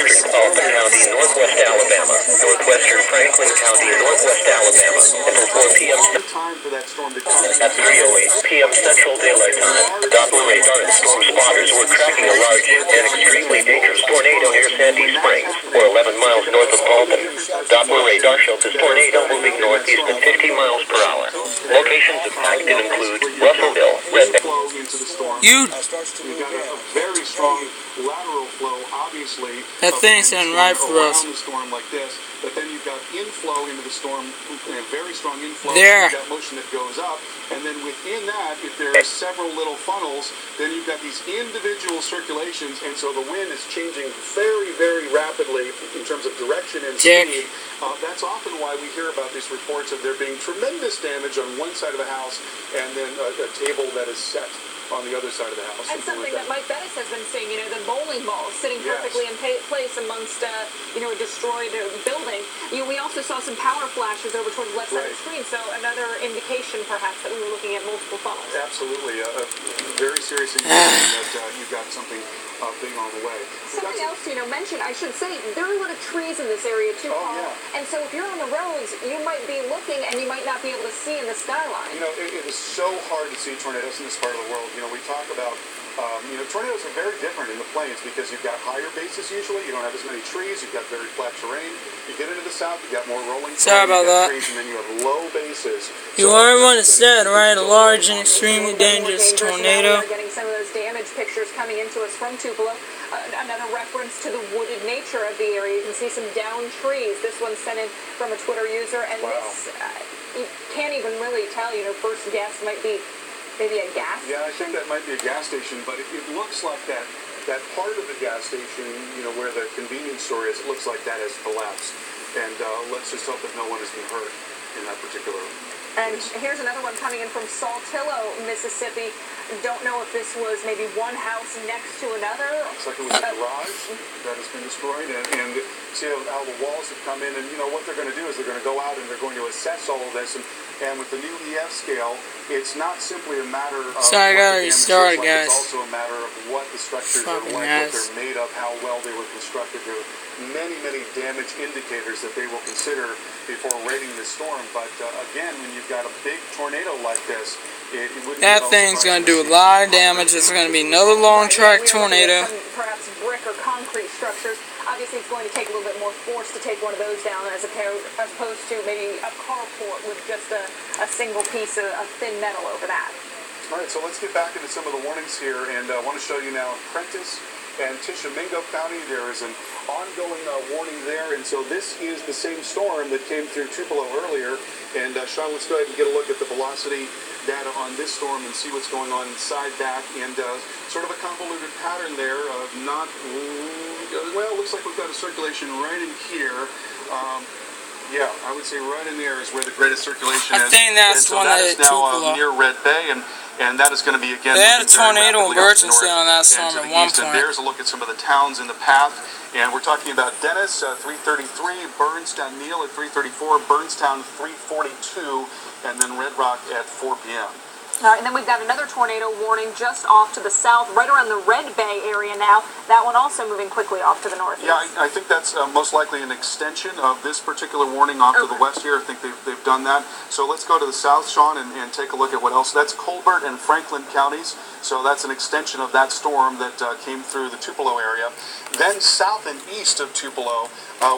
Southwestern Alton County, northwest Alabama, northwestern Franklin County, northwest Alabama, until 4 p.m. At 3:08 p.m. Central Daylight Time, Doppler radar and storm spotters were tracking a large and extremely dangerous tornado near Sandy Springs, or 11 miles north of Alton. Doppler radar showed this tornado moving northeast at 50 miles per hour. Locations impacted include Russellville, Red Bay. You. You've got a very strong lateral flow, obviously. That thing's done right for us. Around the storm like this, but then you've got inflow into the storm, a very strong inflow. There. You've got motion that goes up, and then within that, if there are several little funnels, then you've got these individual circulations, and so the wind is changing very, very rapidly in terms of direction and speed. That's often why we hear about these reports of there being tremendous damage on one side of the house, and then a table that is set on the other side of the house. And something that Mike Bettis has been seeing, the bowling balls sitting perfectly in place amongst, a destroyed building. We also saw some power flashes over towards the left side of the screen, so another indication perhaps that we were looking at multiple funnels. Absolutely. A very serious indication that you've got something big on the way. Something else, mention, I should say, there are a lot of trees in this area too, Paul. And so if you're on the roads, you might be looking and you might not be able to see in the skyline. It is so hard to see tornadoes in this part of the world. We talk about, tornadoes are very different in the plains because you've got higher bases usually. You don't have as many trees. You've got very flat terrain. You get into the south, you've got more rolling Sorry about that. trees, and then you have low bases. You heard what it said, right? A large and extremely dangerous tornado. We're getting some of those damage pictures coming into us from Tupelo. Another reference to the wooded nature of the area. You can see some downed trees. This one's sent in from a Twitter user, and this, you can't even really tell. First guess might be maybe a gas station? Yeah, I think that might be a gas station, but it looks like that part of the gas station, where the convenience store is, it looks like that has collapsed. And let's just hope that no one has been hurt in that particular And here's another one coming in from Saltillo, Mississippi. Don't know if this was maybe one house next to another. Looks like it was a garage that has been destroyed, and see how the walls have come in, and what they're going to do is they're going to go out and they're going to assess all of this, and with the new EF scale, it's not simply a matter of Sorry, I got restarted, guys. It's also a matter of what the structures are like, what they're made of, how well they were constructed. There are many, many damage indicators that they will consider before rating this storm, but again, when you've got a big tornado like this, it wouldn't that thing's going to do a lot of damage. It's going to be another long track tornado. Perhaps brick or concrete structures. Obviously, it's going to take a little bit more force to take one of those down as opposed to maybe a carport with just a single piece of thin metal over that. All right, so let's get back into some of the warnings here, and I want to show you now Prentiss and Tishomingo County. There is an ongoing warning there, and so this is the same storm that came through Tupelo earlier. And Sean, let's go ahead and get a look at the velocity data on this storm and see what's going on inside that, and sort of a convoluted pattern there of not, well, it looks like we've got a circulation right in here. Yeah, I would say right in there is where the greatest circulation is. I think that's one that that is now near Red Bay, and that is going to be, again, they had a tornado emergency on that storm at one point. And there's a look at some of the towns in the path, and we're talking about Dennis, 333, Burnstown, Neal at 334, Burnstown 342, and then Red Rock at 4 p.m. And then we've got another tornado warning just off to the south, right around the Red Bay area now. That one also moving quickly off to the northeast. Yeah, I think that's most likely an extension of this particular warning off to the west here. I think they've done that. So let's go to the south, Sean, and take a look at what else. That's Colbert and Franklin counties. So that's an extension of that storm that came through the Tupelo area. Then south and east of Tupelo,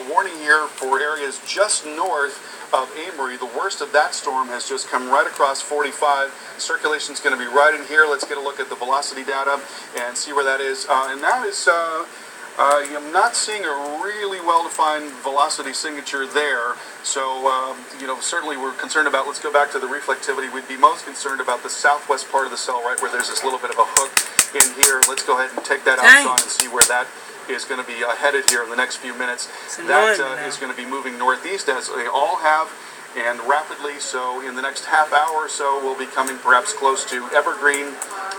warning here for areas just north of Amory. The worst of that storm has just come right across 45. Circulation's going to be right in here. Let's get a look at the velocity data and see where that is. And that is, I'm not seeing a really well-defined velocity signature there. So, certainly we're concerned about, let's go back to the reflectivity. We'd be most concerned about the southwest part of the cell, right where there's this little bit of a hook in here. Let's go ahead and take that out, Sean, and see where that is going to be headed here in the next few minutes. That is going to be moving northeast, as they all have, and rapidly. So in the next half hour or so, we'll be coming perhaps close to Evergreen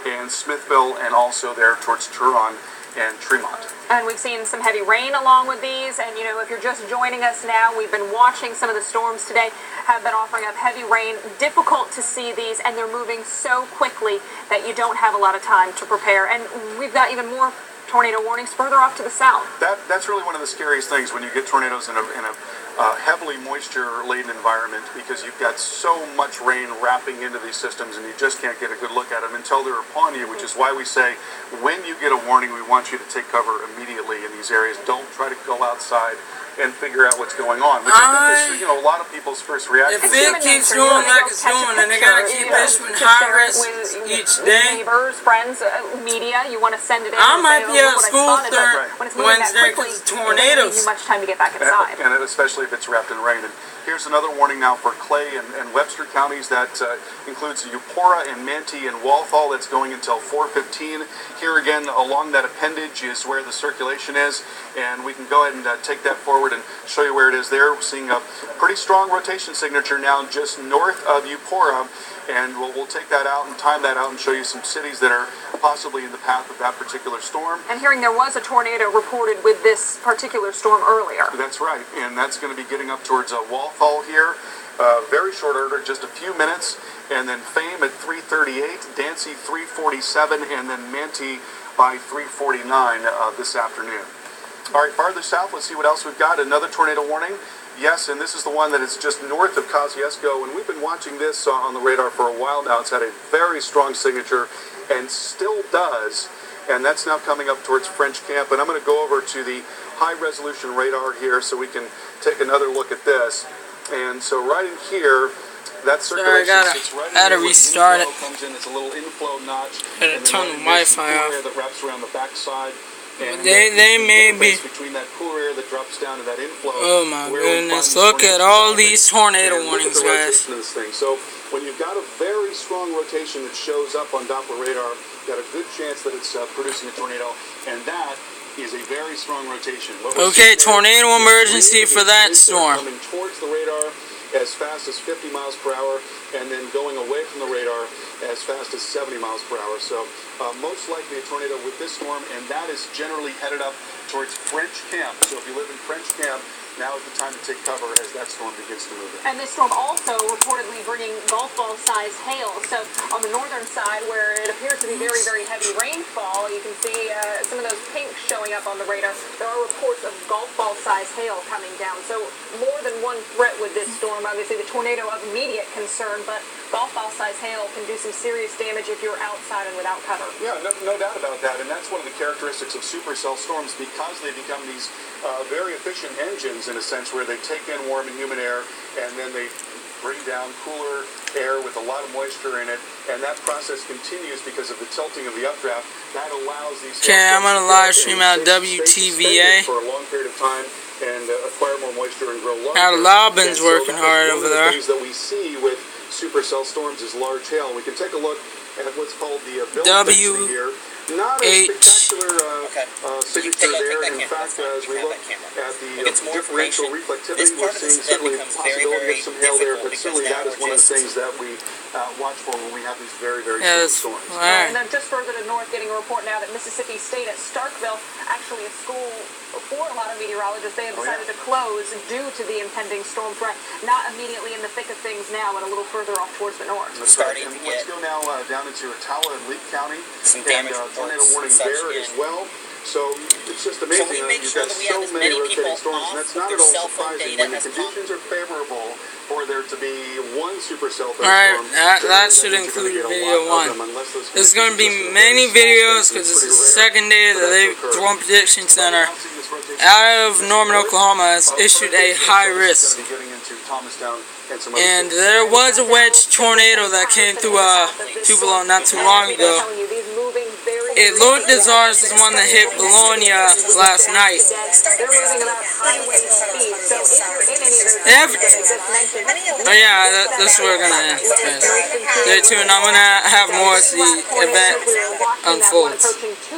and Smithville, and also there towards Turon and Tremont. And we've seen some heavy rain along with these, and if you're just joining us now, we've been watching some of the storms today, have been offering up heavy rain. Difficult to see these, and they're moving so quickly that you don't have a lot of time to prepare. And we've got even more tornado warnings further off to the south. That's really one of the scariest things when you get tornadoes in a heavily moisture-laden environment, because you've got so much rain wrapping into these systems and you just can't get a good look at them until they're upon you, which is why we say when you get a warning, we want you to take cover immediately in these areas. Don't try to go outside and figure out what's going on, which I think is, a lot of people's first reaction. If it keeps going like it's going, and they're going to keep issuing high risk each day. Neighbors, friends, media, you want to send it in. I might be at school Wednesday because of tornadoes. Too much time to get back inside. And especially if it's wrapped in rain. And here's another warning now for Clay and Webster counties. That includes Eupora and Manti and Walthall. That's going until 4:15. Here again, along that appendage is where the circulation is, and we can go ahead and take that forward and show you where it is there. We're seeing a pretty strong rotation signature now just north of Eupora, and we'll take that out and time that out and show you some cities that are possibly in the path of that particular storm. And hearing there was a tornado reported with this particular storm earlier. That's right, and that's going to be getting up towards Walthall here. Very short order, just a few minutes, and then Fame at 3:38, Dancy 3:47, and then Manti by 3:49 this afternoon. All right, farther south, let's see what else we've got. Another tornado warning. Yes, and this is the one that is just north of Kosciuszko, and we've been watching this on the radar for a while now. It's had a very strong signature and still does, and that's now coming up towards French Camp. And I'm going to go over to the high-resolution radar here so we can take another look at this. And so right in here, that circulation sits right in I had to here. restart it. Comes in, it's a little inflow notch. Had to turn the Wi-Fi off. That wraps around the backside. And they may be. Between that cooler air that drops down to that inflow. Oh my goodness! Look at all these tornado warnings, guys. So when you've got a very strong rotation that shows up on Doppler radar, you've got a good chance that it's producing a tornado, and that is a very strong rotation. Okay, tornado emergency for that storm. Coming towards the radar as fast as 50 miles per hour, and then going away from the radar as fast as 70 miles per hour. So most likely a tornado with this storm, and that is generally headed up towards French Camp. So if you live in French Camp, now is the time to take cover as that storm begins to move in. And this storm also reportedly bringing golf ball size hail. So on the northern side, where it appears to be very, very heavy rainfall, you can see some of those pinks showing up on the radar. There are reports of golf ball size hail coming down. So more than one threat with this storm. Obviously the tornado of immediate concern, but golf ball size hail can do some serious damage if you're outside and without cover. Yeah, no doubt about that. And that's one of the characteristics of supercell storms, because they become these very efficient engines in a sense, where they take in warm and humid air and then they bring down cooler air with a lot of moisture in it, and that process continues because of the tilting of the updraft. That allows these. Okay, I'm gonna live stream out WTVA for a long period of time and acquire more moisture and grow larger. Now Lobbin's working hard over there. One of the things that we see with supercell storms is large hail. We can take a look at what's called the ability here. Not a spectacular signature there. In fact, as we look at the differential reflectivity, we're seeing certainly the possibility of some hail there, but certainly that is one of the things that we watch for when we have these very, very strong storms. And then just further to north, getting a report now that Mississippi State at Starkville, actually a school for a lot of meteorologists, they have decided to close due to the impending storm threat. Not immediately in the thick of things now, but a little further off towards the north. Let's go now down into Ottawa and Leake County. Some damage tornado warning there as well. So it's just amazing. You've got so many rotating storms, and that's not at all surprising when the conditions are favorable for there to be one supercell thunderstorm. Alright, that should include video 1. There's going to be many videos because it's the second day that the Storm Prediction Center out of Norman, Oklahoma has issued a high risk. And there was a wedge tornado that came through Tupelo not too long ago. It looked as hard as the one that hit Bologna last night. Oh yeah, that's where we're gonna end. Stay tuned. I'm gonna have more as the event unfolds.